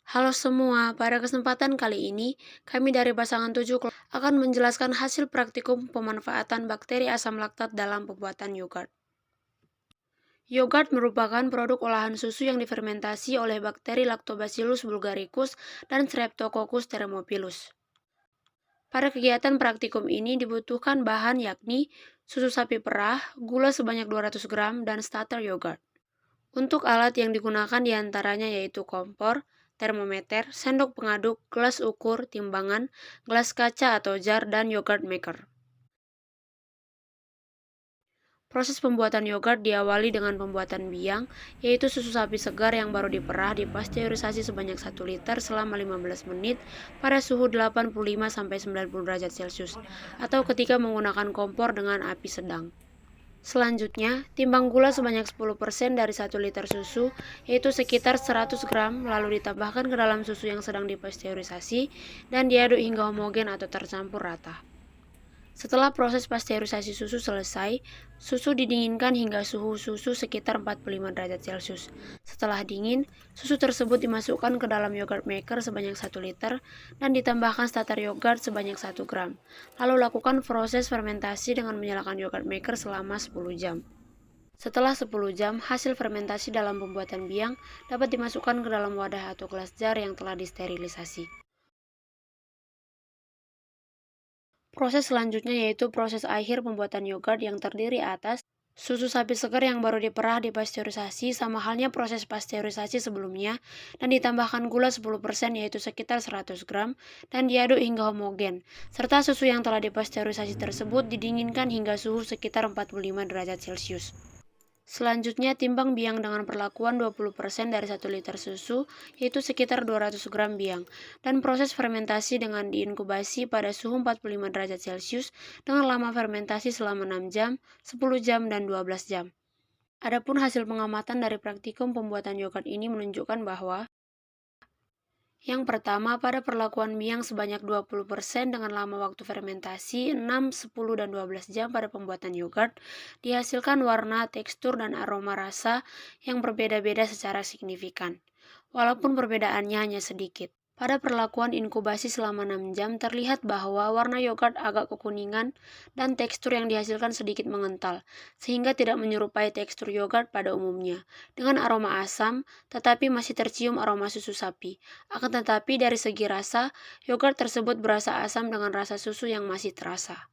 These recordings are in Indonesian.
Halo semua, pada kesempatan kali ini kami dari Pasangan 7 akan menjelaskan hasil praktikum pemanfaatan bakteri asam laktat dalam pembuatan yogurt. Yogurt merupakan produk olahan susu yang difermentasi oleh bakteri Lactobacillus bulgaricus dan Streptococcus thermophilus. Pada kegiatan praktikum ini dibutuhkan bahan yakni susu sapi perah, gula sebanyak 200 gram, dan starter yogurt. Untuk alat yang digunakan diantaranya yaitu kompor, termometer, sendok pengaduk, gelas ukur, timbangan, gelas kaca atau jar, dan yogurt maker. Proses pembuatan yogurt diawali dengan pembuatan biang, yaitu susu sapi segar yang baru diperah dipasteurisasi sebanyak 1 liter selama 15 menit pada suhu 85-90 derajat Celcius, atau ketika menggunakan kompor dengan api sedang. Selanjutnya, timbang gula sebanyak 10% dari 1 liter susu, yaitu sekitar 100 gram, lalu ditambahkan ke dalam susu yang sedang dipasteurisasi dan diaduk hingga homogen atau tercampur rata. Setelah proses pasteurisasi susu selesai, susu didinginkan hingga suhu susu sekitar 45 derajat Celcius. Setelah dingin, susu tersebut dimasukkan ke dalam yogurt maker sebanyak 1 liter dan ditambahkan starter yogurt sebanyak 1 gram. Lalu lakukan proses fermentasi dengan menyalakan yogurt maker selama 10 jam. Setelah 10 jam, hasil fermentasi dalam pembuatan biang dapat dimasukkan ke dalam wadah atau gelas jar yang telah disterilisasi. Proses selanjutnya yaitu proses akhir pembuatan yogurt yang terdiri atas susu sapi segar yang baru diperah dipasteurisasi sama halnya proses pasteurisasi sebelumnya dan ditambahkan gula 10% yaitu sekitar 100 gram dan diaduk hingga homogen, serta susu yang telah dipasteurisasi tersebut didinginkan hingga suhu sekitar 45 derajat Celcius. Selanjutnya, timbang biang dengan perlakuan 20% dari 1 liter susu, yaitu sekitar 200 gram biang, dan proses fermentasi dengan diinkubasi pada suhu 45 derajat Celcius dengan lama fermentasi selama 6 jam, 10 jam, dan 12 jam. Adapun hasil pengamatan dari praktikum pembuatan yogurt ini menunjukkan bahwa yang pertama, pada perlakuan biang sebanyak 20% dengan lama waktu fermentasi 6, 10, dan 12 jam pada pembuatan yogurt, dihasilkan warna, tekstur, dan aroma rasa yang berbeda-beda secara signifikan, walaupun perbedaannya hanya sedikit. Pada perlakuan inkubasi selama 6 jam, terlihat bahwa warna yogurt agak kekuningan dan tekstur yang dihasilkan sedikit mengental, sehingga tidak menyerupai tekstur yogurt pada umumnya, dengan aroma asam, tetapi masih tercium aroma susu sapi. Akan tetapi dari segi rasa, yogurt tersebut berasa asam dengan rasa susu yang masih terasa.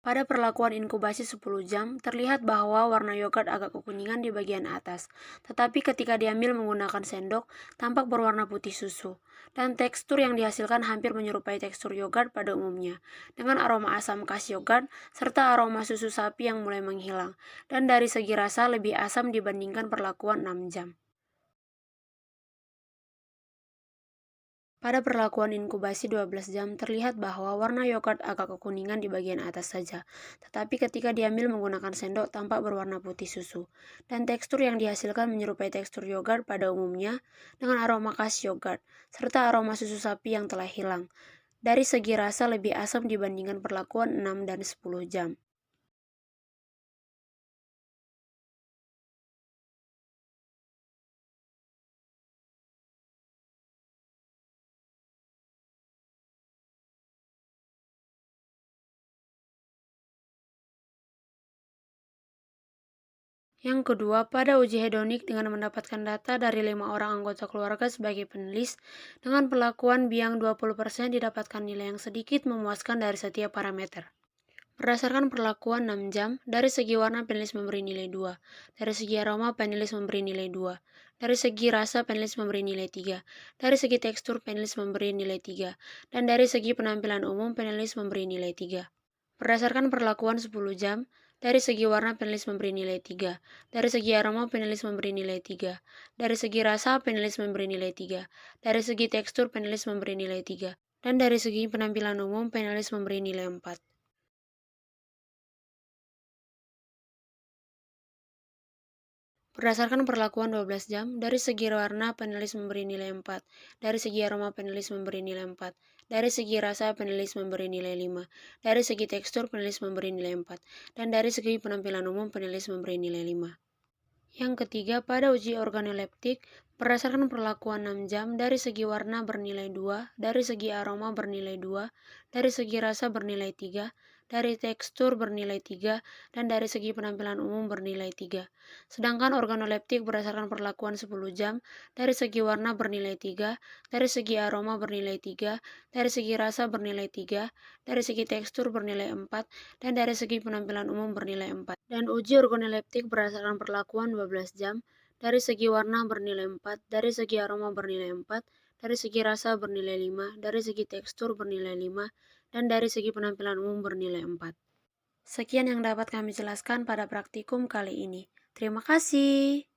Pada perlakuan inkubasi 10 jam, terlihat bahwa warna yogurt agak kekuningan di bagian atas, tetapi ketika diambil menggunakan sendok, tampak berwarna putih susu, dan tekstur yang dihasilkan hampir menyerupai tekstur yogurt pada umumnya, dengan aroma asam khas yogurt, serta aroma susu sapi yang mulai menghilang, dan dari segi rasa lebih asam dibandingkan perlakuan 6 jam. Pada perlakuan inkubasi 12 jam, terlihat bahwa warna yogurt agak kekuningan di bagian atas saja, tetapi ketika diambil menggunakan sendok tampak berwarna putih susu, dan tekstur yang dihasilkan menyerupai tekstur yogurt pada umumnya dengan aroma khas yogurt, serta aroma susu sapi yang telah hilang. Dari segi rasa lebih asam dibandingkan perlakuan 6 dan 10 jam. Yang kedua, pada uji hedonik dengan mendapatkan data dari 5 orang anggota keluarga sebagai penulis, dengan perlakuan biang 20% didapatkan nilai yang sedikit memuaskan dari setiap parameter. Berdasarkan perlakuan 6 jam, dari segi warna penulis memberi nilai 2, dari segi aroma penulis memberi nilai 2, dari segi rasa penulis memberi nilai 3, dari segi tekstur penulis memberi nilai 3, dan dari segi penampilan umum penulis memberi nilai 3. Berdasarkan perlakuan 10 jam, dari segi warna penulis memberi nilai 3, dari segi aroma penulis memberi nilai 3, dari segi rasa penulis memberi nilai 3, dari segi tekstur penulis memberi nilai 3, dan dari segi penampilan umum penulis memberi nilai 4. Berdasarkan perlakuan 12 jam, dari segi warna penulis memberi nilai 4, dari segi aroma penulis memberi nilai 4, dari segi rasa penulis memberi nilai 5, dari segi tekstur penulis memberi nilai 4, dan dari segi penampilan umum penulis memberi nilai 5. Yang ketiga, pada uji organoleptik, berdasarkan perlakuan 6 jam, dari segi warna bernilai 2, dari segi aroma bernilai 2, dari segi rasa bernilai 3, dari tekstur bernilai 3, dan dari segi penampilan umum bernilai 3. Sedangkan organoleptik berdasarkan perlakuan 10 jam, dari segi warna bernilai 3, dari segi aroma bernilai 3, dari segi rasa bernilai 3, dari segi tekstur bernilai 4, dan dari segi penampilan umum bernilai 4. Dan uji organoleptik berdasarkan perlakuan 12 jam, dari segi warna bernilai 4, dari segi aroma bernilai 4, dari segi rasa bernilai 5, dari segi tekstur bernilai 5, dan dari segi penampilan umum bernilai 4. Sekian yang dapat kami jelaskan pada praktikum kali ini. Terima kasih.